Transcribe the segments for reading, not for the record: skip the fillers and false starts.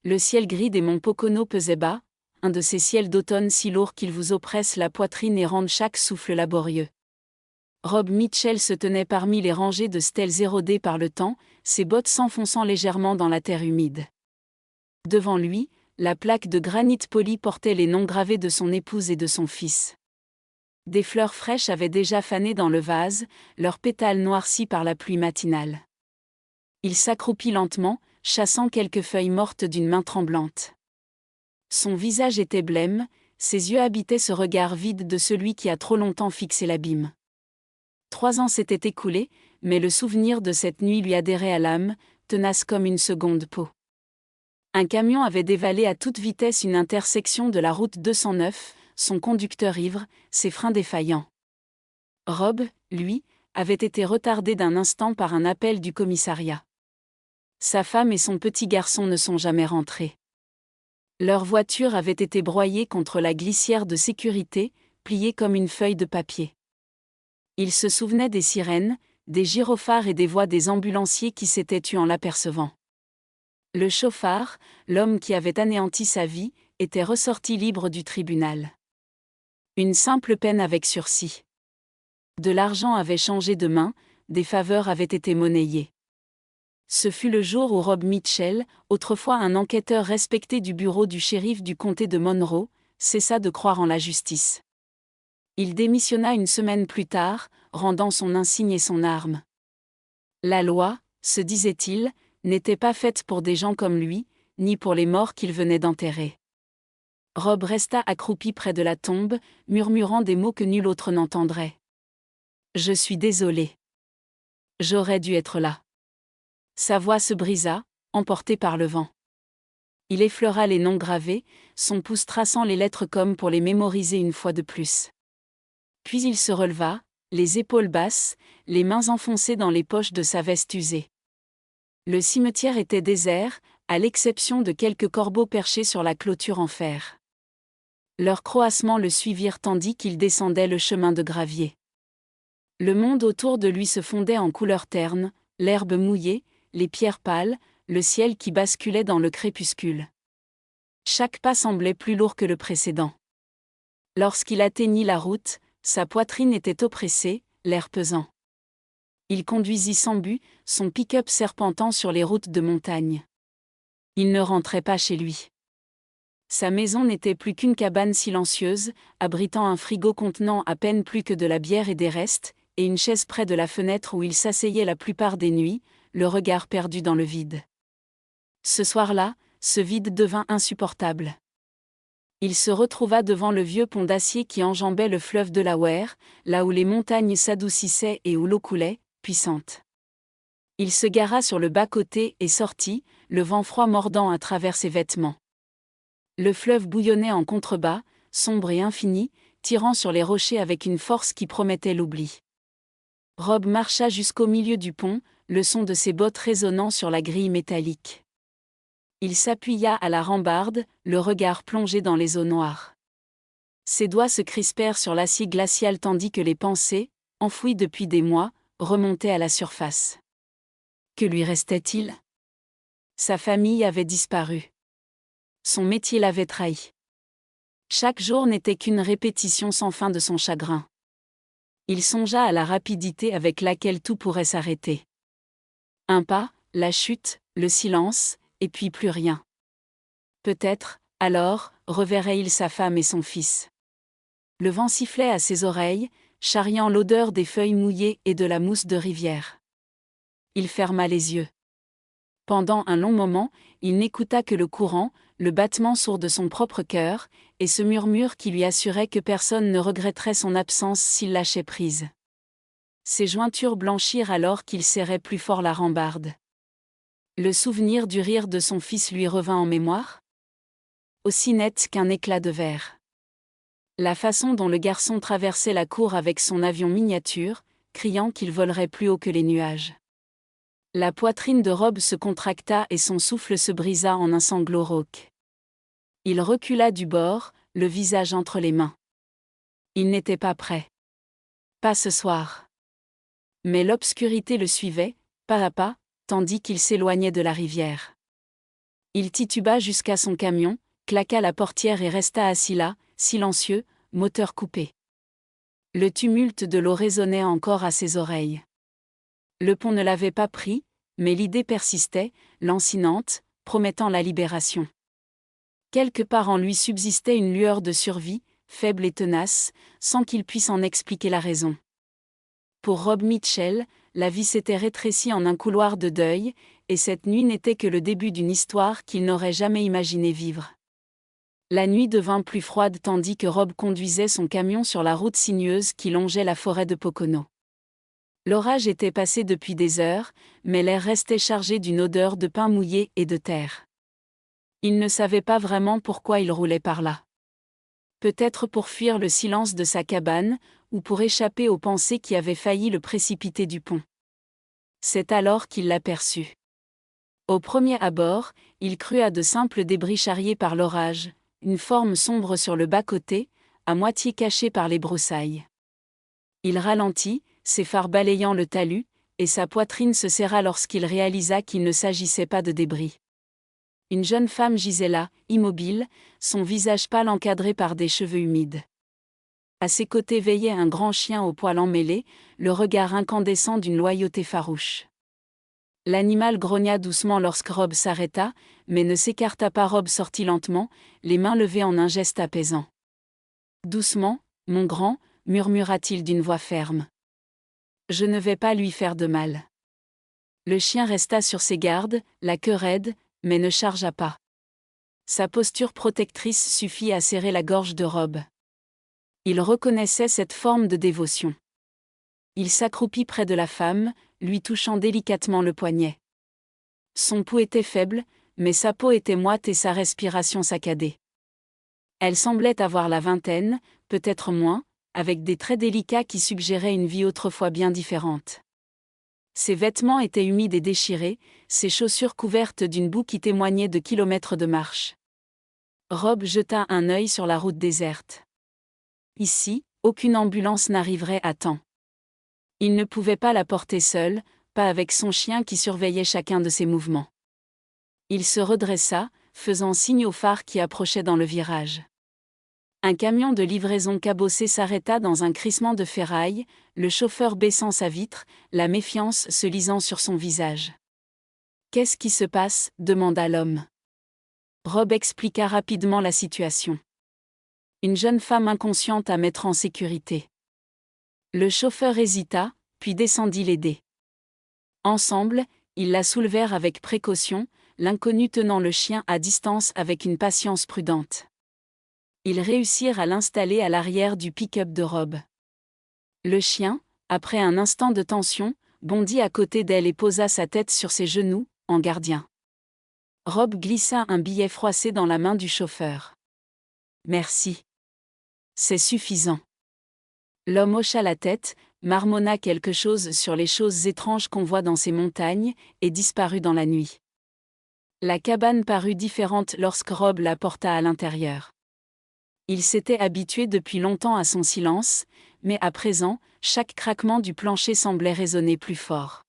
Le ciel gris des monts Pocono pesait bas, un de ces ciels d'automne si lourds qu'ils vous oppressent la poitrine et rendent chaque souffle laborieux. Rob Mitchell se tenait parmi les rangées de stèles érodées par le temps, ses bottes s'enfonçant légèrement dans la terre humide. Devant lui, la plaque de granit poli portait les noms gravés de son épouse et de son fils. Des fleurs fraîches avaient déjà fané dans le vase, leurs pétales noircis par la pluie matinale. Il s'accroupit lentement, chassant quelques feuilles mortes d'une main tremblante. Son visage était blême, ses yeux habitaient ce regard vide de celui qui a trop longtemps fixé l'abîme. 3 ans s'étaient écoulés, mais le souvenir de cette nuit lui adhérait à l'âme, tenace comme une seconde peau. Un camion avait dévalé à toute vitesse une intersection de la route 209, son conducteur ivre, ses freins défaillants. Rob, lui, avait été retardé d'un instant par un appel du commissariat. Sa femme et son petit garçon ne sont jamais rentrés. Leur voiture avait été broyée contre la glissière de sécurité, pliée comme une feuille de papier. Il se souvenait des sirènes, des gyrophares et des voix des ambulanciers qui s'étaient tus en l'apercevant. Le chauffard, l'homme qui avait anéanti sa vie, était ressorti libre du tribunal. Une simple peine avec sursis. De l'argent avait changé de main, des faveurs avaient été monnayées. Ce fut le jour où Rob Mitchell, autrefois un enquêteur respecté du bureau du shérif du comté de Monroe, cessa de croire en la justice. Il démissionna une semaine plus tard, rendant son insigne et son arme. La loi, se disait-il, n'était pas faite pour des gens comme lui, ni pour les morts qu'il venait d'enterrer. Rob resta accroupi près de la tombe, murmurant des mots que nul autre n'entendrait. « Je suis désolé. J'aurais dû être là. » Sa voix se brisa, emportée par le vent. Il effleura les noms gravés, son pouce traçant les lettres comme pour les mémoriser une fois de plus. Puis il se releva, les épaules basses, les mains enfoncées dans les poches de sa veste usée. Le cimetière était désert, à l'exception de quelques corbeaux perchés sur la clôture en fer. Leurs croassements le suivirent tandis qu'il descendait le chemin de gravier. Le monde autour de lui se fondait en couleurs ternes, l'herbe mouillée, les pierres pâles, le ciel qui basculait dans le crépuscule. Chaque pas semblait plus lourd que le précédent. Lorsqu'il atteignit la route, sa poitrine était oppressée, l'air pesant. Il conduisit sans but, son pick-up serpentant sur les routes de montagne. Il ne rentrait pas chez lui. Sa maison n'était plus qu'une cabane silencieuse, abritant un frigo contenant à peine plus que de la bière et des restes, et une chaise près de la fenêtre où il s'asseyait la plupart des nuits, le regard perdu dans le vide. Ce soir-là, ce vide devint insupportable. Il se retrouva devant le vieux pont d'acier qui enjambait le fleuve Delaware, là où les montagnes s'adoucissaient et où l'eau coulait, puissante. Il se gara sur le bas-côté et sortit, le vent froid mordant à travers ses vêtements. Le fleuve bouillonnait en contrebas, sombre et infini, tirant sur les rochers avec une force qui promettait l'oubli. Rob marcha jusqu'au milieu du pont, le son de ses bottes résonnant sur la grille métallique. Il s'appuya à la rambarde, le regard plongé dans les eaux noires. Ses doigts se crispèrent sur l'acier glacial tandis que les pensées, enfouies depuis des mois, remontaient à la surface. Que lui restait-il ? Sa famille avait disparu. Son métier l'avait trahi. Chaque jour n'était qu'une répétition sans fin de son chagrin. Il songea à la rapidité avec laquelle tout pourrait s'arrêter. Un pas, la chute, le silence, et puis plus rien. Peut-être, alors, reverrait-il sa femme et son fils. Le vent sifflait à ses oreilles, charriant l'odeur des feuilles mouillées et de la mousse de rivière. Il ferma les yeux. Pendant un long moment, il n'écouta que le courant, le battement sourd de son propre cœur, et ce murmure qui lui assurait que personne ne regretterait son absence s'il lâchait prise. Ses jointures blanchirent alors qu'il serrait plus fort la rambarde. Le souvenir du rire de son fils lui revint en mémoire, aussi net qu'un éclat de verre. La façon dont le garçon traversait la cour avec son avion miniature, criant qu'il volerait plus haut que les nuages. La poitrine de Rob se contracta et son souffle se brisa en un sanglot rauque. Il recula du bord, le visage entre les mains. Il n'était pas prêt. Pas ce soir. Mais l'obscurité le suivait, pas à pas, tandis qu'il s'éloignait de la rivière. Il tituba jusqu'à son camion, claqua la portière et resta assis là, silencieux, moteur coupé. Le tumulte de l'eau résonnait encore à ses oreilles. Le pont ne l'avait pas pris, mais l'idée persistait, lancinante, promettant la libération. Quelque part en lui subsistait une lueur de survie, faible et tenace, sans qu'il puisse en expliquer la raison. Pour Rob Mitchell, la vie s'était rétrécie en un couloir de deuil, et cette nuit n'était que le début d'une histoire qu'il n'aurait jamais imaginé vivre. La nuit devint plus froide tandis que Rob conduisait son camion sur la route sinueuse qui longeait la forêt de Pocono. L'orage était passé depuis des heures, mais l'air restait chargé d'une odeur de pain mouillé et de terre. Il ne savait pas vraiment pourquoi il roulait par là. Peut-être pour fuir le silence de sa cabane, ou pour échapper aux pensées qui avaient failli le précipiter du pont. C'est alors qu'il l'aperçut. Au premier abord, il crut à de simples débris charriés par l'orage, une forme sombre sur le bas-côté, à moitié cachée par les broussailles. Il ralentit, ses phares balayant le talus, et sa poitrine se serra lorsqu'il réalisa qu'il ne s'agissait pas de débris. Une jeune femme gisait là, immobile, son visage pâle encadré par des cheveux humides. À ses côtés veillait un grand chien au poil emmêlé, le regard incandescent d'une loyauté farouche. L'animal grogna doucement lorsque Rob s'arrêta, mais ne s'écarta pas. Rob sortit lentement, les mains levées en un geste apaisant. « Doucement, mon grand », murmura-t-il d'une voix ferme. « Je ne vais pas lui faire de mal. » Le chien resta sur ses gardes, la queue raide, mais ne chargea pas. Sa posture protectrice suffit à serrer la gorge de Rob. Il reconnaissait cette forme de dévotion. Il s'accroupit près de la femme, lui touchant délicatement le poignet. Son pouls était faible, mais sa peau était moite et sa respiration saccadée. Elle semblait avoir la vingtaine, peut-être moins, avec des traits délicats qui suggéraient une vie autrefois bien différente. Ses vêtements étaient humides et déchirés, ses chaussures couvertes d'une boue qui témoignait de kilomètres de marche. Rob jeta un œil sur la route déserte. Ici, aucune ambulance n'arriverait à temps. Il ne pouvait pas la porter seul, pas avec son chien qui surveillait chacun de ses mouvements. Il se redressa, faisant signe aux phares qui approchaient dans le virage. Un camion de livraison cabossé s'arrêta dans un crissement de ferraille, le chauffeur baissant sa vitre, la méfiance se lisant sur son visage. « Qu'est-ce qui se passe » demanda l'homme. Rob expliqua rapidement la situation. Une jeune femme inconsciente à mettre en sécurité. Le chauffeur hésita, puis descendit l'aider. Ensemble, ils la soulevèrent avec précaution, l'inconnu tenant le chien à distance avec une patience prudente. Ils réussirent à l'installer à l'arrière du pick-up de Rob. Le chien, après un instant de tension, bondit à côté d'elle et posa sa tête sur ses genoux, en gardien. Rob glissa un billet froissé dans la main du chauffeur. « Merci. C'est suffisant. » L'homme hocha la tête, marmonna quelque chose sur les choses étranges qu'on voit dans ces montagnes, et disparut dans la nuit. La cabane parut différente lorsque Rob la porta à l'intérieur. Il s'était habitué depuis longtemps à son silence, mais à présent, chaque craquement du plancher semblait résonner plus fort.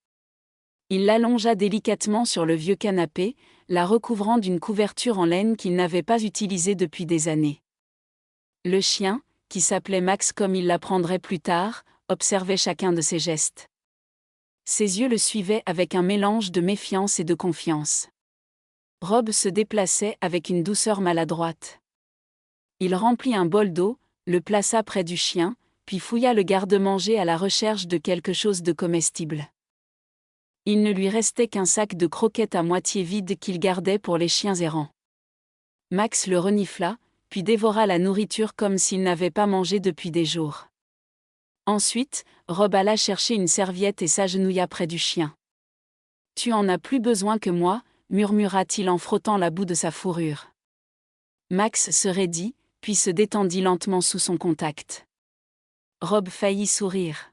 Il l'allongea délicatement sur le vieux canapé, la recouvrant d'une couverture en laine qu'il n'avait pas utilisée depuis des années. Le chien, qui s'appelait Max comme il l'apprendrait plus tard, observait chacun de ses gestes. Ses yeux le suivaient avec un mélange de méfiance et de confiance. Rob se déplaçait avec une douceur maladroite. Il remplit un bol d'eau, le plaça près du chien, puis fouilla le garde-manger à la recherche de quelque chose de comestible. Il ne lui restait qu'un sac de croquettes à moitié vide qu'il gardait pour les chiens errants. Max le renifla, puis dévora la nourriture comme s'il n'avait pas mangé depuis des jours. Ensuite, Rob alla chercher une serviette et s'agenouilla près du chien. « Tu en as plus besoin que moi » murmura-t-il en frottant la boue de sa fourrure. Max se raidit, puis se détendit lentement sous son contact. Rob faillit sourire.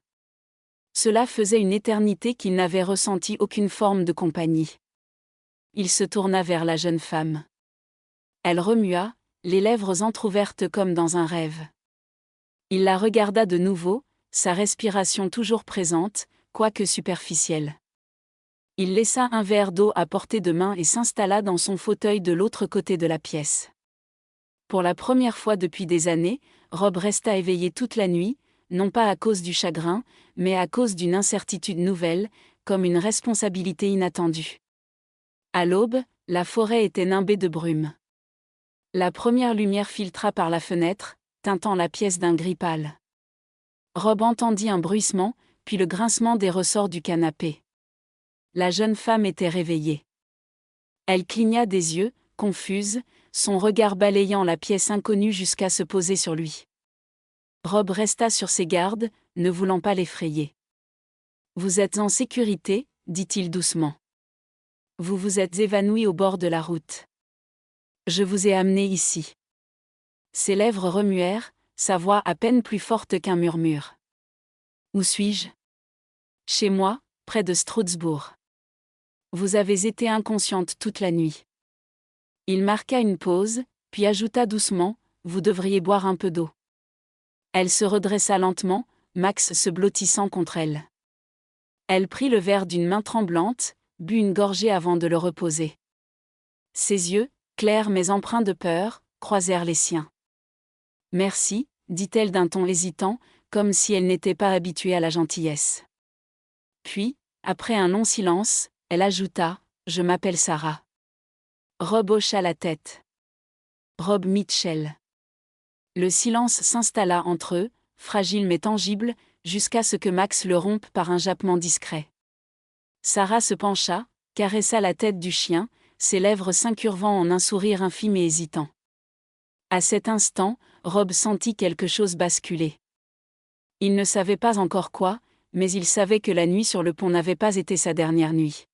Cela faisait une éternité qu'il n'avait ressenti aucune forme de compagnie. Il se tourna vers la jeune femme. Elle remua, les lèvres entr'ouvertes comme dans un rêve. Il la regarda de nouveau, sa respiration toujours présente, quoique superficielle. Il laissa un verre d'eau à portée de main et s'installa dans son fauteuil de l'autre côté de la pièce. Pour la première fois depuis des années, Rob resta éveillé toute la nuit, non pas à cause du chagrin, mais à cause d'une incertitude nouvelle, comme une responsabilité inattendue. À l'aube, la forêt était nimbée de brume. La première lumière filtra par la fenêtre, teintant la pièce d'un gris pâle. Rob entendit un bruissement, puis le grincement des ressorts du canapé. La jeune femme était réveillée. Elle cligna des yeux, confuse, son regard balayant la pièce inconnue jusqu'à se poser sur lui. Rob resta sur ses gardes, ne voulant pas l'effrayer. « Vous êtes en sécurité » dit-il doucement. « Vous vous êtes évanoui au bord de la route. Je vous ai amené ici. » Ses lèvres remuèrent, sa voix à peine plus forte qu'un murmure. « Où suis-je ? » ?»« Chez moi, près de Stroudsburg. Vous avez été inconsciente toute la nuit. » Il marqua une pause, puis ajouta doucement, « Vous devriez boire un peu d'eau. » Elle se redressa lentement, Max se blottissant contre elle. Elle prit le verre d'une main tremblante, but une gorgée avant de le reposer. Ses yeux, clairs mais empreints de peur, croisèrent les siens. « Merci, » dit-elle d'un ton hésitant, comme si elle n'était pas habituée à la gentillesse. Puis, après un long silence, elle ajouta, « Je m'appelle Sarah. » Rob hocha la tête. Rob Mitchell. Le silence s'installa entre eux, fragile mais tangible, jusqu'à ce que Max le rompe par un jappement discret. Sarah se pencha, caressa la tête du chien, ses lèvres s'incurvant en un sourire infime et hésitant. À cet instant, Rob sentit quelque chose basculer. Il ne savait pas encore quoi, mais il savait que la nuit sur le pont n'avait pas été sa dernière nuit.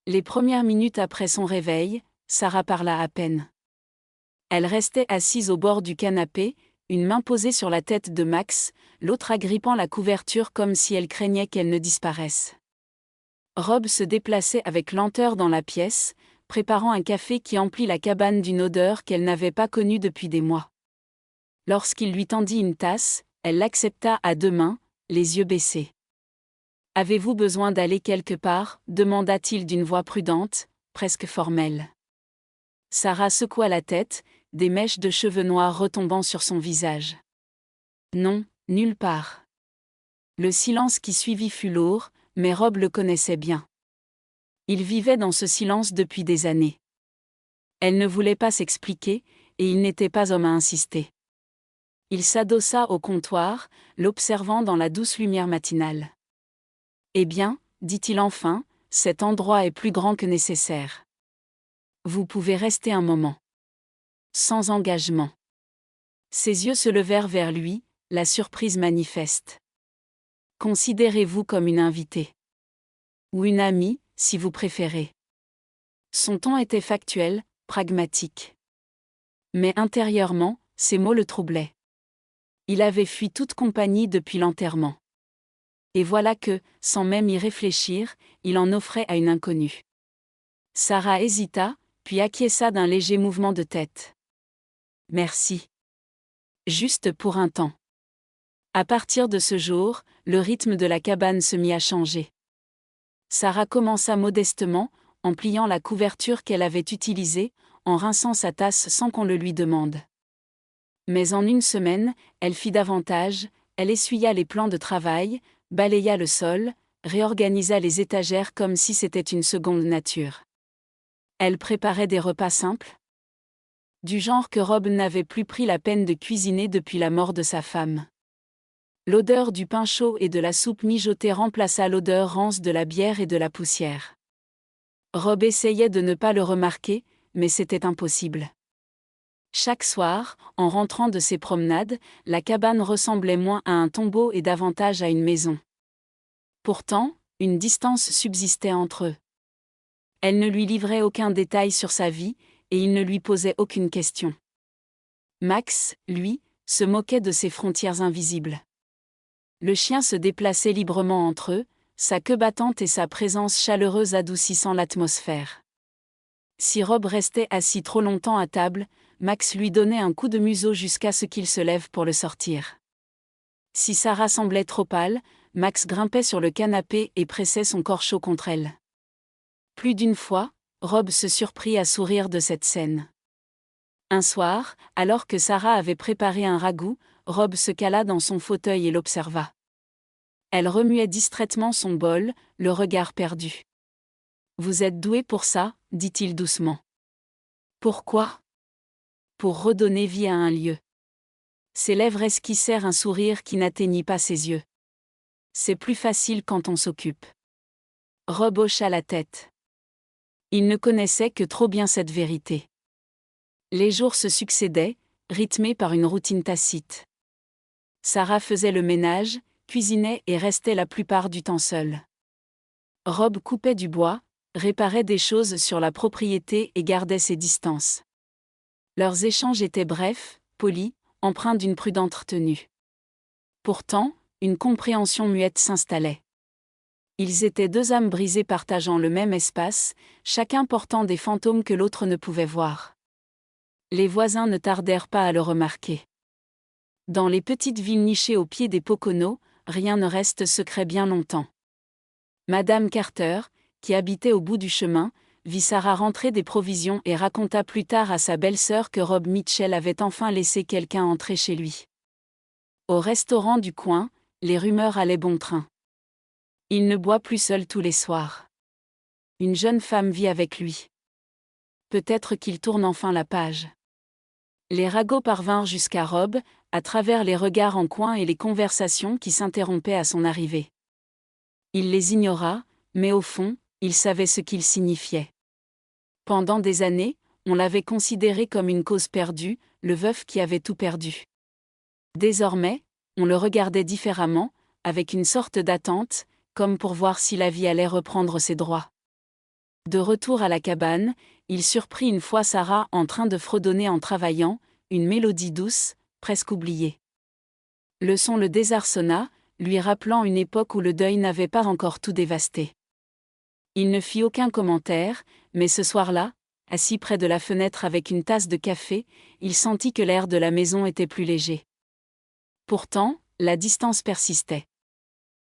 Les premières minutes après son réveil, Sarah parla à peine. Elle restait assise au bord du canapé, une main posée sur la tête de Max, l'autre agrippant la couverture comme si elle craignait qu'elle ne disparaisse. Rob se déplaçait avec lenteur dans la pièce, préparant un café qui emplit la cabane d'une odeur qu'elle n'avait pas connue depuis des mois. Lorsqu'il lui tendit une tasse, elle l'accepta à deux mains, les yeux baissés. « Avez-vous besoin d'aller quelque part ?» demanda-t-il d'une voix prudente, presque formelle. Sarah secoua la tête, des mèches de cheveux noirs retombant sur son visage. « Non, nulle part. » Le silence qui suivit fut lourd, mais Rob le connaissait bien. Il vivait dans ce silence depuis des années. Elle ne voulait pas s'expliquer, et il n'était pas homme à insister. Il s'adossa au comptoir, l'observant dans la douce lumière matinale. « Eh bien, » dit-il enfin, « cet endroit est plus grand que nécessaire. Vous pouvez rester un moment. » Sans engagement. Ses yeux se levèrent vers lui, la surprise manifeste. « Considérez-vous comme une invitée. Ou une amie, si vous préférez. » Son ton était factuel, pragmatique. Mais intérieurement, ces mots le troublaient. Il avait fui toute compagnie depuis l'enterrement. Et voilà que, sans même y réfléchir, il en offrait à une inconnue. Sarah hésita, puis acquiesça d'un léger mouvement de tête. « Merci. Juste pour un temps. » À partir de ce jour, le rythme de la cabane se mit à changer. Sarah commença modestement, en pliant la couverture qu'elle avait utilisée, en rinçant sa tasse sans qu'on le lui demande. Mais en une semaine, elle fit davantage, elle essuya les plans de travail, balaya le sol, réorganisa les étagères comme si c'était une seconde nature. Elle préparait des repas simples, du genre que Rob n'avait plus pris la peine de cuisiner depuis la mort de sa femme. L'odeur du pain chaud et de la soupe mijotée remplaça l'odeur rance de la bière et de la poussière. Rob essayait de ne pas le remarquer, mais c'était impossible. Chaque soir, en rentrant de ses promenades, la cabane ressemblait moins à un tombeau et davantage à une maison. Pourtant, une distance subsistait entre eux. Elle ne lui livrait aucun détail sur sa vie, et il ne lui posait aucune question. Max, lui, se moquait de ces frontières invisibles. Le chien se déplaçait librement entre eux, sa queue battante et sa présence chaleureuse adoucissant l'atmosphère. Si Rob restait assis trop longtemps à table, Max lui donnait un coup de museau jusqu'à ce qu'il se lève pour le sortir. Si Sarah semblait trop pâle, Max grimpait sur le canapé et pressait son corps chaud contre elle. Plus d'une fois, Rob se surprit à sourire de cette scène. Un soir, alors que Sarah avait préparé un ragoût, Rob se cala dans son fauteuil et l'observa. Elle remuait distraitement son bol, le regard perdu. « Vous êtes doué pour ça » dit-il doucement. « Pourquoi ?»« Pour redonner vie à un lieu. » Ses lèvres esquissèrent un sourire qui n'atteignit pas ses yeux. « C'est plus facile quand on s'occupe. » Rob hocha la tête. Il ne connaissait que trop bien cette vérité. Les jours se succédaient, rythmés par une routine tacite. Sarah faisait le ménage, cuisinait et restait la plupart du temps seule. Rob coupait du bois, réparait des choses sur la propriété et gardait ses distances. Leurs échanges étaient brefs, polis, empreints d'une prudente retenue. Pourtant, une compréhension muette s'installait. Ils étaient deux âmes brisées partageant le même espace, chacun portant des fantômes que l'autre ne pouvait voir. Les voisins ne tardèrent pas à le remarquer. Dans les petites villes nichées au pied des Poconos, rien ne reste secret bien longtemps. Madame Carter, qui habitait au bout du chemin, vit Sarah rentrer des provisions et raconta plus tard à sa belle-sœur que Rob Mitchell avait enfin laissé quelqu'un entrer chez lui. Au restaurant du coin, les rumeurs allaient bon train. Il ne boit plus seul tous les soirs. Une jeune femme vit avec lui. Peut-être qu'il tourne enfin la page. Les ragots parvinrent jusqu'à Rob, à travers les regards en coin et les conversations qui s'interrompaient à son arrivée. Il les ignora, mais au fond, il savait ce qu'ils signifiaient. Pendant des années, on l'avait considéré comme une cause perdue, le veuf qui avait tout perdu. Désormais, on le regardait différemment, avec une sorte d'attente, comme pour voir si la vie allait reprendre ses droits. De retour à la cabane, il surprit une fois Sarah en train de fredonner en travaillant, une mélodie douce, presque oubliée. Le son le désarçonna, lui rappelant une époque où le deuil n'avait pas encore tout dévasté. Il ne fit aucun commentaire, mais ce soir-là, assis près de la fenêtre avec une tasse de café, il sentit que l'air de la maison était plus léger. Pourtant, la distance persistait.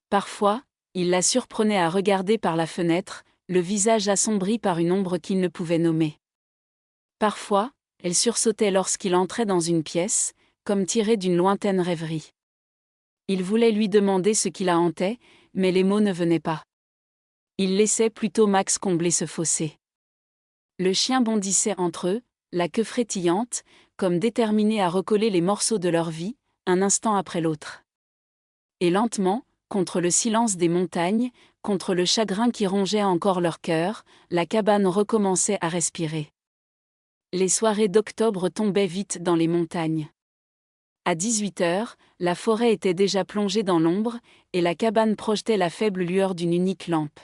Parfois, il la surprenait à regarder par la fenêtre, le visage assombri par une ombre qu'il ne pouvait nommer. Parfois, elle sursautait lorsqu'il entrait dans une pièce, comme tirée d'une lointaine rêverie. Il voulait lui demander ce qui la hantait, mais les mots ne venaient pas. Il laissait plutôt Max combler ce fossé. Le chien bondissait entre eux, la queue frétillante, comme déterminé à recoller les morceaux de leur vie, un instant après l'autre. Et lentement, contre le silence des montagnes, contre le chagrin qui rongeait encore leur cœur, la cabane recommençait à respirer. Les soirées d'octobre tombaient vite dans les montagnes. À 18h, la forêt était déjà plongée dans l'ombre, et la cabane projetait la faible lueur d'une unique lampe.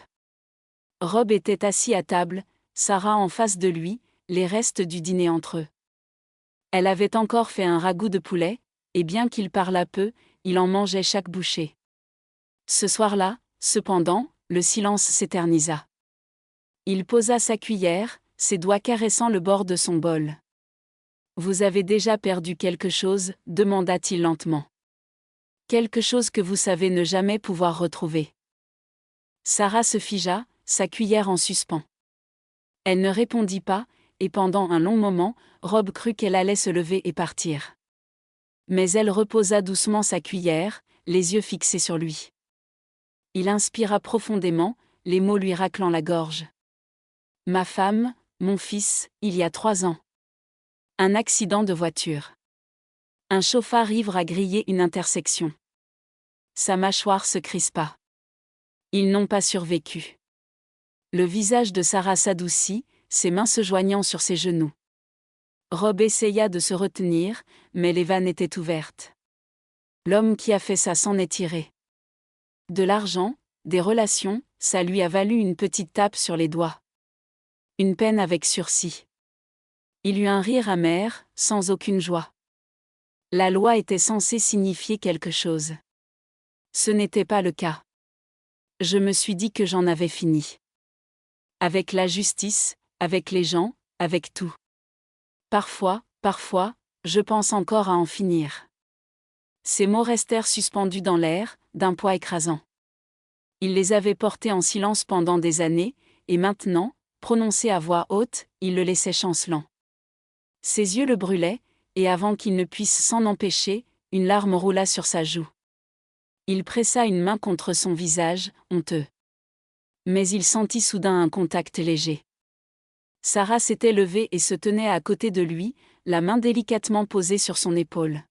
Rob était assis à table, Sarah en face de lui, les restes du dîner entre eux. Elle avait encore fait un ragoût de poulet, et bien qu'il parlât peu, il en mangeait chaque bouchée. Ce soir-là, cependant, le silence s'éternisa. Il posa sa cuillère, ses doigts caressant le bord de son bol. « Vous avez déjà perdu quelque chose ?» demanda-t-il lentement. « Quelque chose que vous savez ne jamais pouvoir retrouver. » Sarah se figea, sa cuillère en suspens. Elle ne répondit pas, et pendant un long moment, Rob crut qu'elle allait se lever et partir. Mais elle reposa doucement sa cuillère, les yeux fixés sur lui. Il inspira profondément, les mots lui raclant la gorge. « Ma femme, mon fils, il y a 3 ans. Un accident de voiture. Un chauffard ivre a grillé une intersection. Sa mâchoire se crispa. Ils n'ont pas survécu. » Le visage de Sarah s'adoucit, ses mains se joignant sur ses genoux. Rob essaya de se retenir, mais les vannes étaient ouvertes. L'homme qui a fait ça s'en est tiré. De l'argent, des relations, ça lui a valu une petite tape sur les doigts. Une peine avec sursis. Il eut un rire amer, sans aucune joie. La loi était censée signifier quelque chose. Ce n'était pas le cas. Je me suis dit que j'en avais fini. Avec la justice, avec les gens, avec tout. Parfois, je pense encore à en finir. Ces mots restèrent suspendus dans l'air, d'un poids écrasant. Il les avait portés en silence pendant des années, et maintenant, prononcé à voix haute, il le laissait chancelant. Ses yeux le brûlaient, et avant qu'il ne puisse s'en empêcher, une larme roula sur sa joue. Il pressa une main contre son visage, honteux. Mais il sentit soudain un contact léger. Sarah s'était levée et se tenait à côté de lui, la main délicatement posée sur son épaule.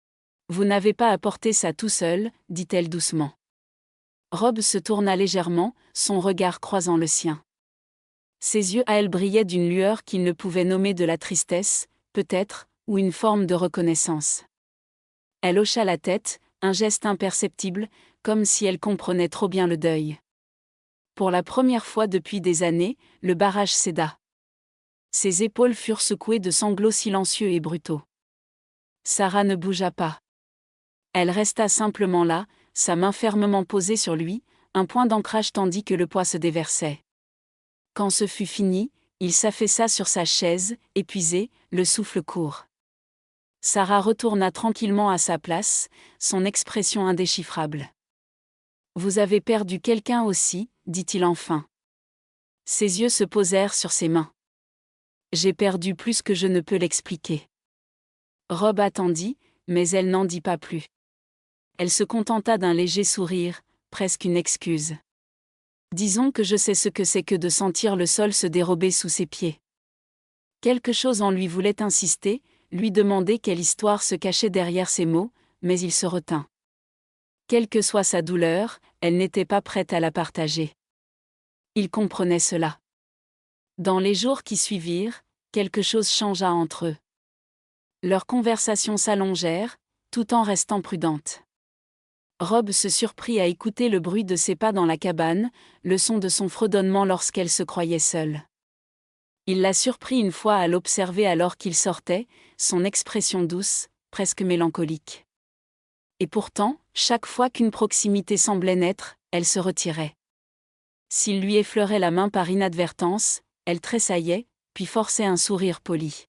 « Vous n'avez pas apporté ça tout seul, dit-elle doucement. Rob se tourna légèrement, son regard croisant le sien. Ses yeux à elle brillaient d'une lueur qu'il ne pouvait nommer de la tristesse, peut-être, ou une forme de reconnaissance. Elle hocha la tête, un geste imperceptible, comme si elle comprenait trop bien le deuil. Pour la première fois depuis des années, le barrage céda. Ses épaules furent secouées de sanglots silencieux et brutaux. Sarah ne bougea pas. Elle resta simplement là, sa main fermement posée sur lui, un point d'ancrage tandis que le poids se déversait. Quand ce fut fini, il s'affaissa sur sa chaise, épuisé, le souffle court. Sarah retourna tranquillement à sa place, son expression indéchiffrable. « Vous avez perdu quelqu'un aussi, dit-il enfin. Ses yeux se posèrent sur ses mains. J'ai perdu plus que je ne peux l'expliquer. Rob attendit, mais elle n'en dit pas plus. Elle se contenta d'un léger sourire, presque une excuse. Disons que je sais ce que c'est que de sentir le sol se dérober sous ses pieds. Quelque chose en lui voulait insister, lui demander quelle histoire se cachait derrière ces mots, mais il se retint. Quelle que soit sa douleur, elle n'était pas prête à la partager. Il comprenait cela. Dans les jours qui suivirent, quelque chose changea entre eux. Leurs conversations s'allongèrent, tout en restant prudentes. Rob se surprit à écouter le bruit de ses pas dans la cabane, le son de son fredonnement lorsqu'elle se croyait seule. Il la surprit une fois à l'observer alors qu'il sortait, son expression douce, presque mélancolique. Et pourtant, chaque fois qu'une proximité semblait naître, elle se retirait. S'il lui effleurait la main par inadvertance, elle tressaillait, puis forçait un sourire poli.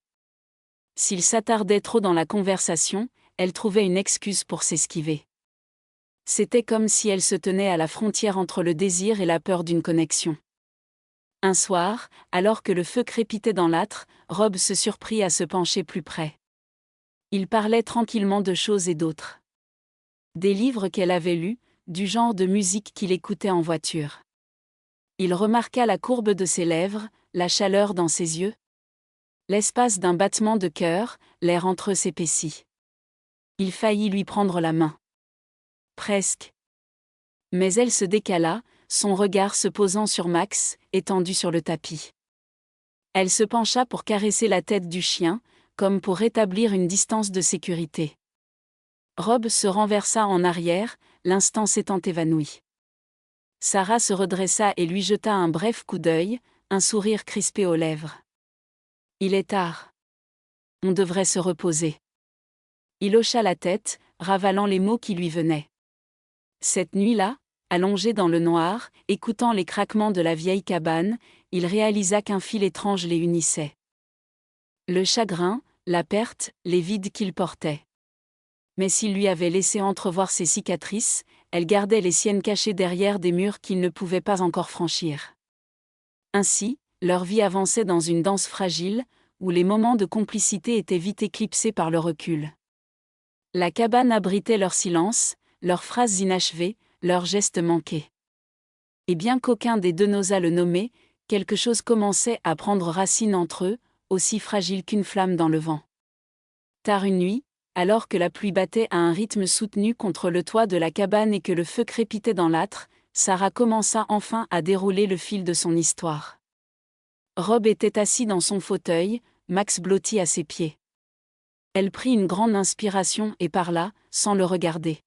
S'il s'attardait trop dans la conversation, elle trouvait une excuse pour s'esquiver. C'était comme si elle se tenait à la frontière entre le désir et la peur d'une connexion. Un soir, alors que le feu crépitait dans l'âtre, Rob se surprit à se pencher plus près. Il parlait tranquillement de choses et d'autres. Des livres qu'elle avait lus, du genre de musique qu'il écoutait en voiture. Il remarqua la courbe de ses lèvres, la chaleur dans ses yeux. L'espace d'un battement de cœur, l'air entre eux s'épaissit. Il faillit lui prendre la main. Presque. Mais elle se décala, son regard se posant sur Max, étendu sur le tapis. Elle se pencha pour caresser la tête du chien, comme pour rétablir une distance de sécurité. Rob se renversa en arrière, l'instant s'étant évanoui. Sarah se redressa et lui jeta un bref coup d'œil, un sourire crispé aux lèvres. Il est tard. On devrait se reposer. Il hocha la tête, ravalant les mots qui lui venaient. Cette nuit-là, allongé dans le noir, écoutant les craquements de la vieille cabane, il réalisa qu'un fil étrange les unissait. Le chagrin, la perte, les vides qu'il portait. Mais s'il lui avait laissé entrevoir ses cicatrices, elle gardait les siennes cachées derrière des murs qu'il ne pouvait pas encore franchir. Ainsi, leur vie avançait dans une danse fragile, où les moments de complicité étaient vite éclipsés par le recul. La cabane abritait leur silence, leurs phrases inachevées, leurs gestes manqués. Et bien qu'aucun des deux n'osât le nommer, quelque chose commençait à prendre racine entre eux, aussi fragile qu'une flamme dans le vent. Tard une nuit, alors que la pluie battait à un rythme soutenu contre le toit de la cabane et que le feu crépitait dans l'âtre, Sarah commença enfin à dérouler le fil de son histoire. Rob était assis dans son fauteuil, Max blotti à ses pieds. Elle prit une grande inspiration et parla, sans le regarder.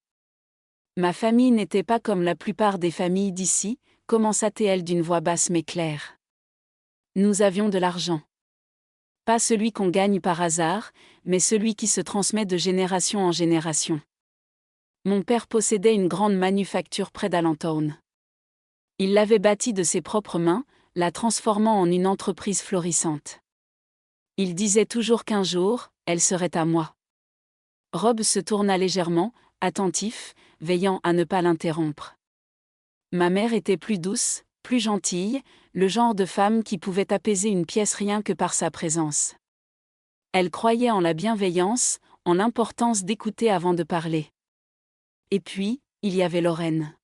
« Ma famille n'était pas comme la plupart des familles d'ici », commença-t-elle d'une voix basse mais claire. « Nous avions de l'argent. Pas celui qu'on gagne par hasard, mais celui qui se transmet de génération en génération. Mon père possédait une grande manufacture près d'Allentown. Il l'avait bâtie de ses propres mains, la transformant en une entreprise florissante. Il disait toujours qu'un jour, elle serait à moi. » Rob se tourna légèrement, attentif, veillant à ne pas l'interrompre. « Ma mère était plus douce, plus gentille, le genre de femme qui pouvait apaiser une pièce rien que par sa présence. Elle croyait en la bienveillance, en l'importance d'écouter avant de parler. Et puis, il y avait Lorraine.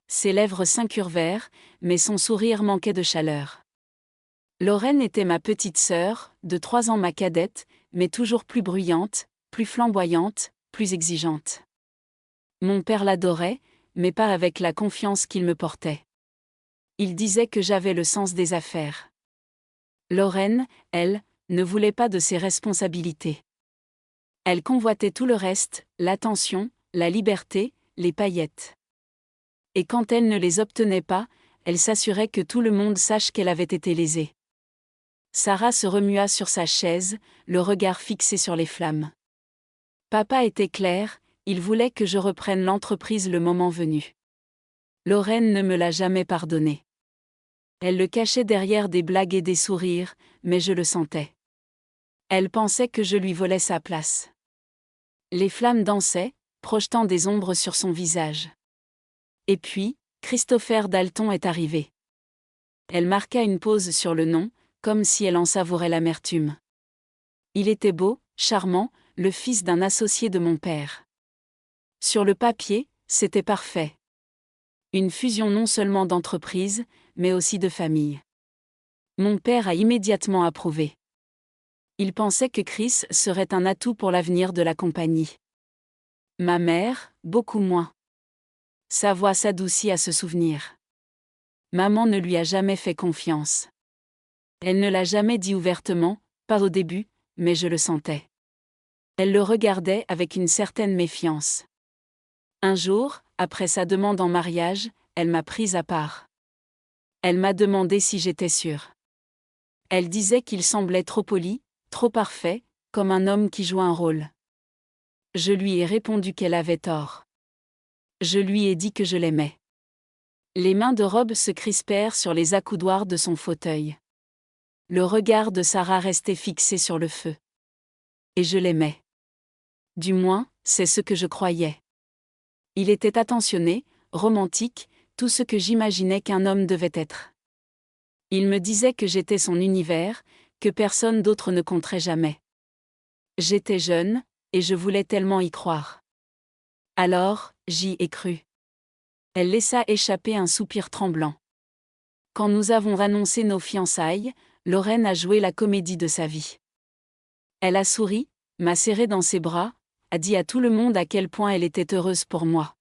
Ses lèvres s'incurvèrent, mais son sourire manquait de chaleur. Lorraine était ma petite sœur, de 3 ans ma cadette, mais toujours plus bruyante, plus flamboyante, plus exigeante. Mon père l'adorait, mais pas avec la confiance qu'il me portait. Il disait que j'avais le sens des affaires. Lorraine, elle, ne voulait pas de ses responsabilités. Elle convoitait tout le reste, l'attention, la liberté, les paillettes. Et quand elle ne les obtenait pas, elle s'assurait que tout le monde sache qu'elle avait été lésée. Sarah se remua sur sa chaise, le regard fixé sur les flammes. Papa était clair, il voulait que je reprenne l'entreprise le moment venu. Lorraine ne me l'a jamais pardonné. Elle le cachait derrière des blagues et des sourires, mais je le sentais. Elle pensait que je lui volais sa place. Les flammes dansaient, projetant des ombres sur son visage. Et puis, Christopher Dalton est arrivé. Elle marqua une pause sur le nom, comme si elle en savourait l'amertume. Il était beau, charmant, le fils d'un associé de mon père. Sur le papier, c'était parfait. Une fusion non seulement d'entreprise, mais aussi de famille. Mon père a immédiatement approuvé. Il pensait que Chris serait un atout pour l'avenir de la compagnie. Ma mère, beaucoup moins. Sa voix s'adoucit à ce souvenir. Maman ne lui a jamais fait confiance. Elle ne l'a jamais dit ouvertement, pas au début, mais je le sentais. Elle le regardait avec une certaine méfiance. Un jour, après sa demande en mariage, elle m'a prise à part. Elle m'a demandé si j'étais sûre. Elle disait qu'il semblait trop poli, trop parfait, comme un homme qui joue un rôle. Je lui ai répondu qu'elle avait tort. Je lui ai dit que je l'aimais. Les mains de Rob se crispèrent sur les accoudoirs de son fauteuil. Le regard de Sarah restait fixé sur le feu. Et je l'aimais. Du moins, c'est ce que je croyais. Il était attentionné, romantique, tout ce que j'imaginais qu'un homme devait être. Il me disait que j'étais son univers, que personne d'autre ne compterait jamais. J'étais jeune, et je voulais tellement y croire. Alors, j'y ai cru. Elle laissa échapper un soupir tremblant. Quand nous avons annoncé nos fiançailles, Lorraine a joué la comédie de sa vie. Elle a souri, m'a serré dans ses bras, a dit à tout le monde à quel point elle était heureuse pour moi.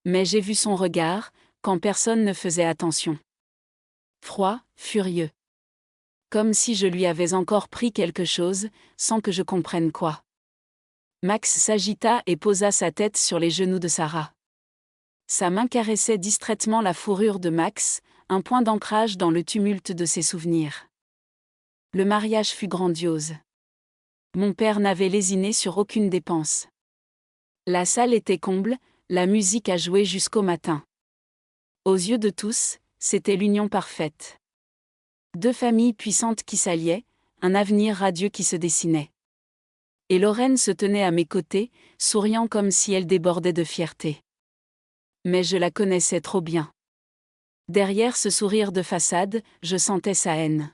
Mais j'ai vu son regard, quand personne ne faisait attention. Froid, furieux. Comme si je lui avais encore pris quelque chose, sans que je comprenne quoi. Max s'agita et posa sa tête sur les genoux de Sarah. Sa main caressait distraitement la fourrure de Max, un point d'ancrage dans le tumulte de ses souvenirs. Le mariage fut grandiose. Mon père n'avait lésiné sur aucune dépense. La salle était comble, la musique a joué jusqu'au matin. Aux yeux de tous, c'était l'union parfaite. 2 familles puissantes qui s'alliaient, un avenir radieux qui se dessinait. Et Lorraine se tenait à mes côtés, souriant comme si elle débordait de fierté. Mais je la connaissais trop bien. Derrière ce sourire de façade, je sentais sa haine.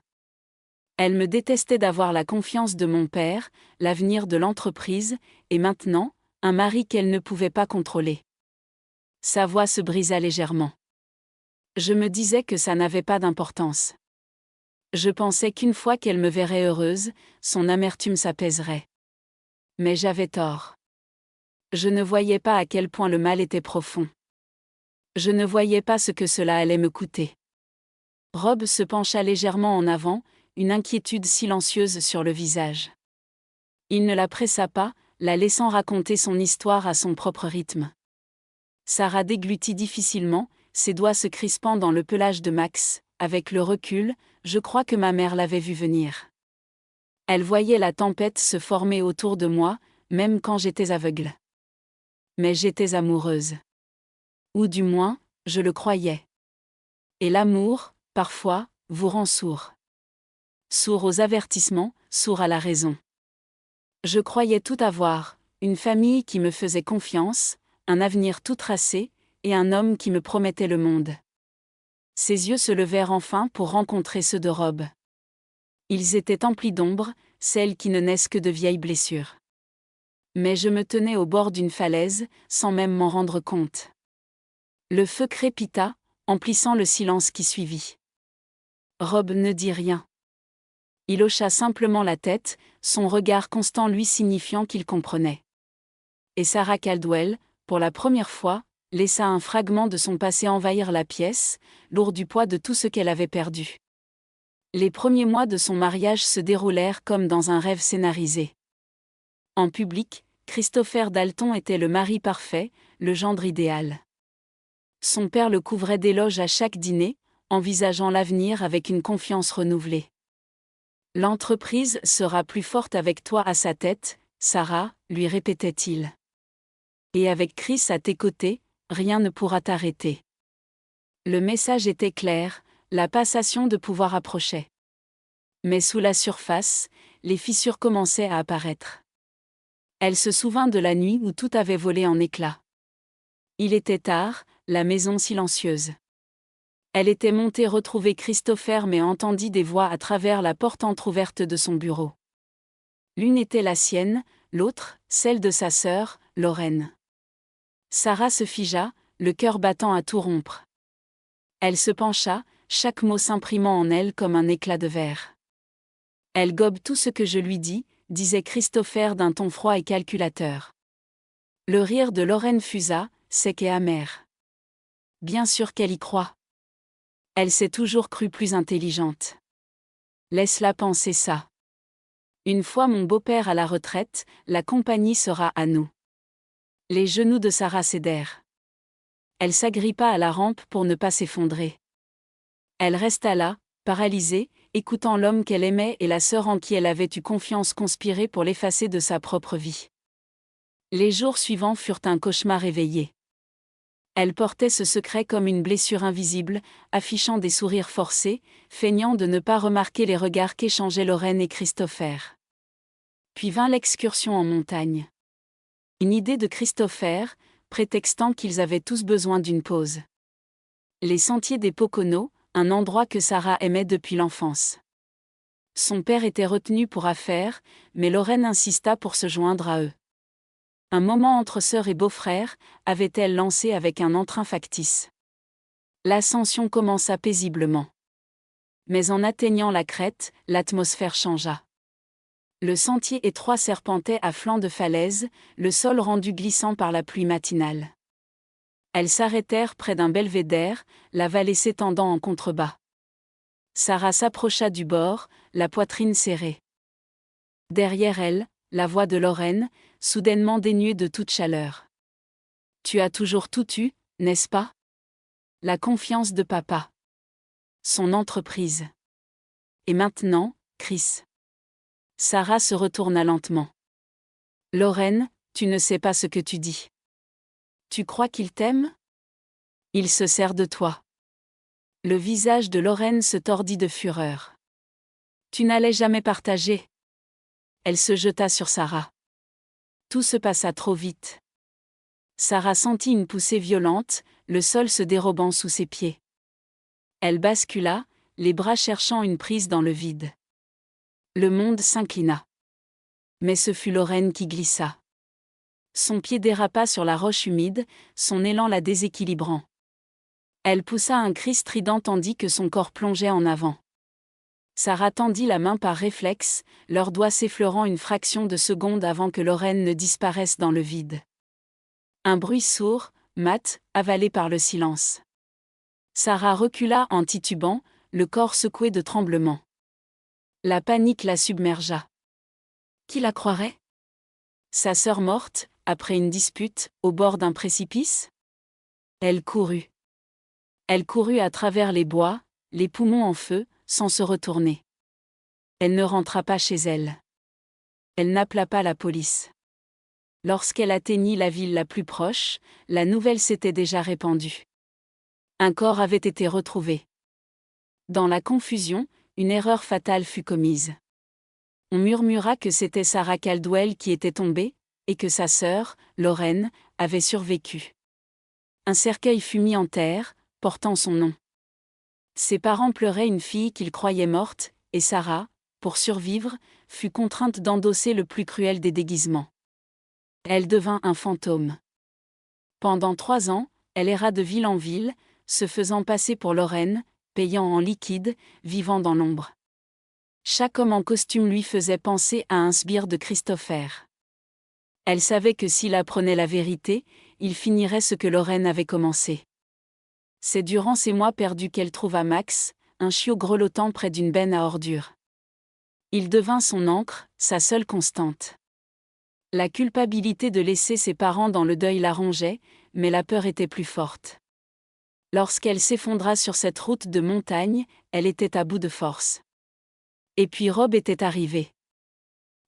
Elle me détestait d'avoir la confiance de mon père, l'avenir de l'entreprise, et maintenant, un mari qu'elle ne pouvait pas contrôler. Sa voix se brisa légèrement. Je me disais que ça n'avait pas d'importance. Je pensais qu'une fois qu'elle me verrait heureuse, son amertume s'apaiserait. Mais j'avais tort. Je ne voyais pas à quel point le mal était profond. Je ne voyais pas ce que cela allait me coûter. Rob se pencha légèrement en avant, une inquiétude silencieuse sur le visage. Il ne la pressa pas, la laissant raconter son histoire à son propre rythme. Sarah déglutit difficilement, ses doigts se crispant dans le pelage de Max. Avec le recul, je crois que ma mère l'avait vu venir. Elle voyait la tempête se former autour de moi, même quand j'étais aveugle. Mais j'étais amoureuse. Ou du moins, je le croyais. Et l'amour, parfois, vous rend sourd. Sourd aux avertissements, sourd à la raison. Je croyais tout avoir, une famille qui me faisait confiance, un avenir tout tracé, et un homme qui me promettait le monde. Ses yeux se levèrent enfin pour rencontrer ceux de Rob. Ils étaient emplis d'ombre, celles qui ne naissent que de vieilles blessures. Mais je me tenais au bord d'une falaise, sans même m'en rendre compte. Le feu crépita, emplissant le silence qui suivit. Rob ne dit rien. Il hocha simplement la tête, son regard constant lui signifiant qu'il comprenait. Et Sarah Caldwell, pour la première fois, laissa un fragment de son passé envahir la pièce, lourd du poids de tout ce qu'elle avait perdu. Les premiers mois de son mariage se déroulèrent comme dans un rêve scénarisé. En public, Christopher Dalton était le mari parfait, le gendre idéal. Son père le couvrait d'éloges à chaque dîner, envisageant l'avenir avec une confiance renouvelée. L'entreprise sera plus forte avec toi à sa tête, Sarah, lui répétait-il. Et avec Chris à tes côtés, rien ne pourra t'arrêter. Le message était clair, la passation de pouvoir approchait. Mais sous la surface, les fissures commençaient à apparaître. Elle se souvint de la nuit où tout avait volé en éclats. Il était tard, la maison silencieuse. Elle était montée retrouver Christopher mais entendit des voix à travers la porte entr'ouverte de son bureau. L'une était la sienne, l'autre, celle de sa sœur, Lorraine. Sarah se figea, le cœur battant à tout rompre. Elle se pencha, chaque mot s'imprimant en elle comme un éclat de verre. Elle gobe tout ce que je lui dis, disait Christopher d'un ton froid et calculateur. Le rire de Lorraine fusa, sec et amer. Bien sûr qu'elle y croit. Elle s'est toujours crue plus intelligente. Laisse-la penser ça. Une fois mon beau-père à la retraite, la compagnie sera à nous. Les genoux de Sarah cédèrent. Elle s'agrippa à la rampe pour ne pas s'effondrer. Elle resta là, paralysée, écoutant l'homme qu'elle aimait et la sœur en qui elle avait eu confiance conspirer pour l'effacer de sa propre vie. Les jours suivants furent un cauchemar éveillé. Elle portait ce secret comme une blessure invisible, affichant des sourires forcés, feignant de ne pas remarquer les regards qu'échangeaient Lorraine et Christopher. Puis vint l'excursion en montagne. Une idée de Christopher, prétextant qu'ils avaient tous besoin d'une pause. Les sentiers des Poconos, un endroit que Sarah aimait depuis l'enfance. Son père était retenu pour affaires, mais Lorraine insista pour se joindre à eux. Un moment entre sœur et beau-frère, avait-elle lancé avec un entrain factice. L'ascension commença paisiblement. Mais en atteignant la crête, l'atmosphère changea. Le sentier étroit serpentait à flanc de falaise, le sol rendu glissant par la pluie matinale. Elles s'arrêtèrent près d'un belvédère, la vallée s'étendant en contrebas. Sarah s'approcha du bord, la poitrine serrée. Derrière elle, la voix de Lorraine, soudainement dénuée de toute chaleur. « Tu as toujours tout eu, n'est-ce pas ? La confiance de papa. Son entreprise. Et maintenant, Chris. » Sarah se retourna lentement. « Lorraine, tu ne sais pas ce que tu dis. Tu crois qu'il t'aime ? Il se sert de toi. » Le visage de Lorraine se tordit de fureur. « Tu n'allais jamais partager. » Elle se jeta sur Sarah. Tout se passa trop vite. Sarah sentit une poussée violente, le sol se dérobant sous ses pieds. Elle bascula, les bras cherchant une prise dans le vide. Le monde s'inclina. Mais ce fut Lorraine qui glissa. Son pied dérapa sur la roche humide, son élan la déséquilibrant. Elle poussa un cri strident tandis que son corps plongeait en avant. Sarah tendit la main par réflexe, leurs doigts s'effleurant une fraction de seconde avant que Lorraine ne disparaisse dans le vide. Un bruit sourd, mat, avalé par le silence. Sarah recula en titubant, le corps secoué de tremblements. La panique la submergea. Qui la croirait ? Sa sœur morte, après une dispute, au bord d'un précipice ? Elle courut. Elle courut à travers les bois, les poumons en feu, sans se retourner. Elle ne rentra pas chez elle. Elle n'appela pas la police. Lorsqu'elle atteignit la ville la plus proche, la nouvelle s'était déjà répandue. Un corps avait été retrouvé. Dans la confusion, une erreur fatale fut commise. On murmura que c'était Sarah Caldwell qui était tombée, et que sa sœur, Lorraine, avait survécu. Un cercueil fut mis en terre, portant son nom. Ses parents pleuraient une fille qu'ils croyaient morte, et Sarah, pour survivre, fut contrainte d'endosser le plus cruel des déguisements. Elle devint un fantôme. Pendant 3 ans, elle erra de ville en ville, se faisant passer pour Lorraine, payant en liquide, vivant dans l'ombre. Chaque homme en costume lui faisait penser à un sbire de Christopher. Elle savait que s'il apprenait la vérité, il finirait ce que Lorraine avait commencé. C'est durant ces mois perdus qu'elle trouva Max, un chiot grelottant près d'une benne à ordures. Il devint son ancre, sa seule constante. La culpabilité de laisser ses parents dans le deuil la rongeait, mais la peur était plus forte. Lorsqu'elle s'effondra sur cette route de montagne, elle était à bout de force. Et puis Rob était arrivé.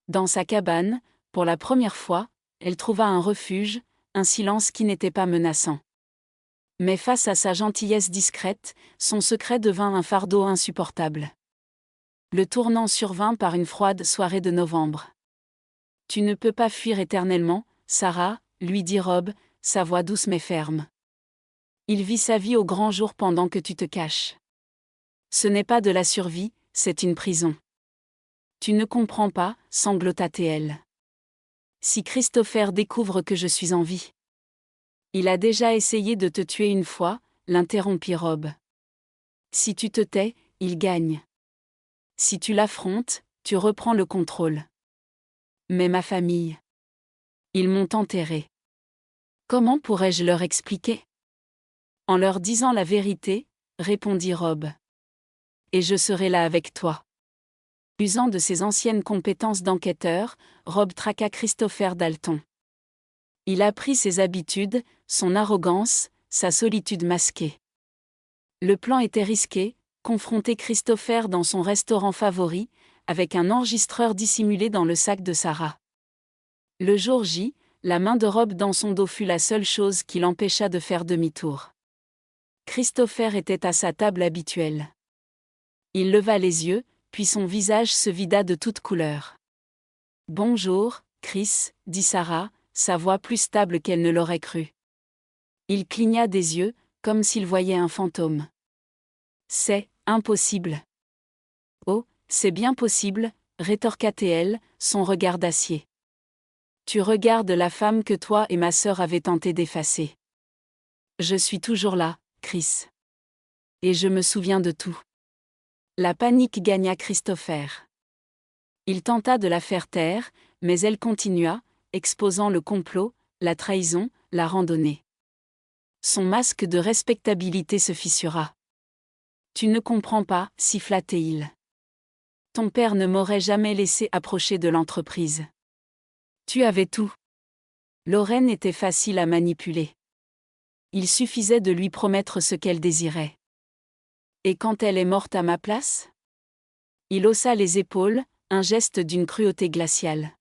Dans sa cabane, pour la première fois, elle trouva un refuge, un silence qui n'était pas menaçant. Mais face à sa gentillesse discrète, son secret devint un fardeau insupportable. Le tournant survint par une froide soirée de novembre. « Tu ne peux pas fuir éternellement, Sarah », lui dit Rob, sa voix douce mais ferme. « Il vit sa vie au grand jour pendant que tu te caches. Ce n'est pas de la survie, c'est une prison. » « Tu ne comprends pas, » sanglota-t-elle. « Si Christopher découvre que je suis en vie. » « Il a déjà essayé de te tuer une fois, » l'interrompit Rob. « Si tu te tais, il gagne. Si tu l'affrontes, tu reprends le contrôle. Mais ma famille. Ils m'ont enterré. Comment pourrais-je leur expliquer ? En leur disant la vérité, répondit Rob. Et je serai là avec toi. Usant de ses anciennes compétences d'enquêteur, Rob traqua Christopher Dalton. Il apprit ses habitudes, son arrogance, sa solitude masquée. Le plan était risqué, confronter Christopher dans son restaurant favori, avec un enregistreur dissimulé dans le sac de Sarah. Le jour J, la main de Rob dans son dos fut la seule chose qui l'empêcha de faire demi-tour. Christopher était à sa table habituelle. Il leva les yeux, puis son visage se vida de toutes couleurs. « Bonjour, Chris, » dit Sarah, sa voix plus stable qu'elle ne l'aurait cru. Il cligna des yeux, comme s'il voyait un fantôme. « C'est impossible. »« Oh, c'est bien possible, » rétorqua-t-elle, son regard d'acier. « Tu regardes la femme que toi et ma sœur avez tenté d'effacer. Je suis toujours là, Chris. Et je me souviens de tout. » La panique gagna Christopher. Il tenta de la faire taire, mais elle continua, exposant le complot, la trahison, la randonnée. Son masque de respectabilité se fissura. « Tu ne comprends pas, » siffla-t-il. « Ton père ne m'aurait jamais laissé approcher de l'entreprise. Tu avais tout. » Lorraine était facile à manipuler. Il suffisait de lui promettre ce qu'elle désirait. Et quand elle est morte à ma place ? Il haussa les épaules, un geste d'une cruauté glaciale.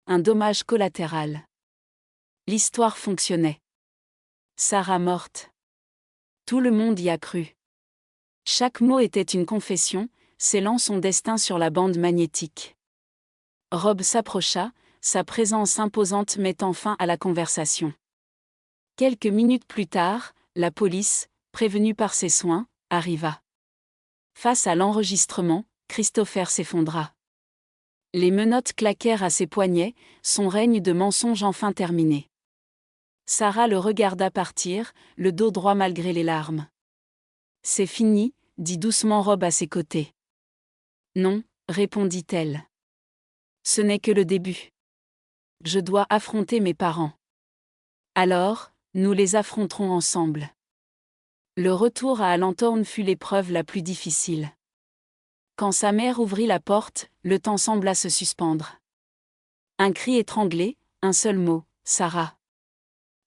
Un dommage collatéral. L'histoire fonctionnait. Sarah morte. Tout le monde y a cru. Chaque mot était une confession, scellant son destin sur la bande magnétique. Rob s'approcha, sa présence imposante mettant fin à la conversation. Quelques minutes plus tard, la police, prévenue par ses soins, arriva. Face à l'enregistrement, Christopher s'effondra. Les menottes claquèrent à ses poignets, son règne de mensonge enfin terminé. Sarah le regarda partir, le dos droit malgré les larmes. « C'est fini », dit doucement Rob à ses côtés. « Non », répondit-elle. « Ce n'est que le début. Je dois affronter mes parents. Alors, nous les affronterons ensemble. » Le retour à Alentorn fut l'épreuve la plus difficile. Quand sa mère ouvrit la porte, le temps sembla se suspendre. Un cri étranglé, un seul mot, « Sarah ».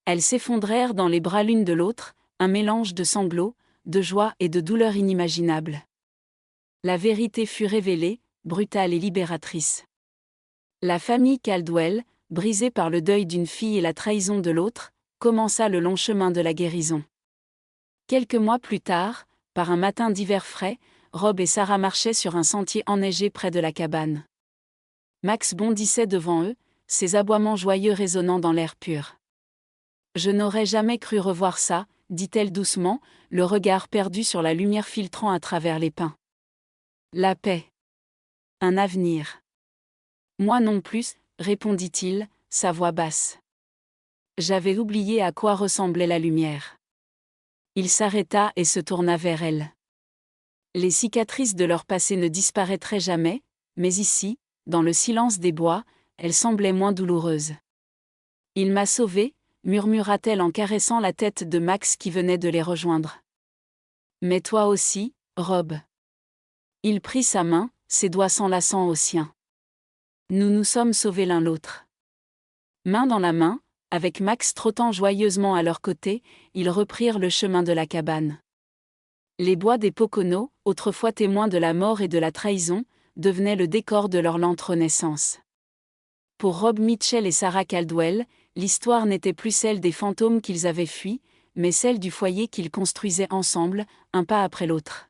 Elles s'effondrèrent dans les bras l'une de l'autre, un mélange de sanglots, de joie et de douleur inimaginable. La vérité fut révélée, brutale et libératrice. La famille Caldwell, brisée par le deuil d'une fille et la trahison de l'autre, commença le long chemin de la guérison. Quelques mois plus tard, par un matin d'hiver frais, Rob et Sarah marchaient sur un sentier enneigé près de la cabane. Max bondissait devant eux, ses aboiements joyeux résonnant dans l'air pur. « Je n'aurais jamais cru revoir ça », dit-elle doucement, le regard perdu sur la lumière filtrant à travers les pins. La paix. Un avenir. Moi non plus, répondit-il, sa voix basse. J'avais oublié à quoi ressemblait la lumière. Il s'arrêta et se tourna vers elle. Les cicatrices de leur passé ne disparaîtraient jamais, mais ici, dans le silence des bois, elles semblaient moins douloureuses. Il m'a sauvée, murmura-t-elle en caressant la tête de Max qui venait de les rejoindre. Mais toi aussi, Rob. Il prit sa main, ses doigts s'enlaçant aux siens. Nous nous sommes sauvés l'un l'autre. Main dans la main, avec Max trottant joyeusement à leur côté, ils reprirent le chemin de la cabane. Les bois des Poconos, autrefois témoins de la mort et de la trahison, devenaient le décor de leur lente renaissance. Pour Rob Mitchell et Sarah Caldwell, l'histoire n'était plus celle des fantômes qu'ils avaient fuis, mais celle du foyer qu'ils construisaient ensemble, un pas après l'autre.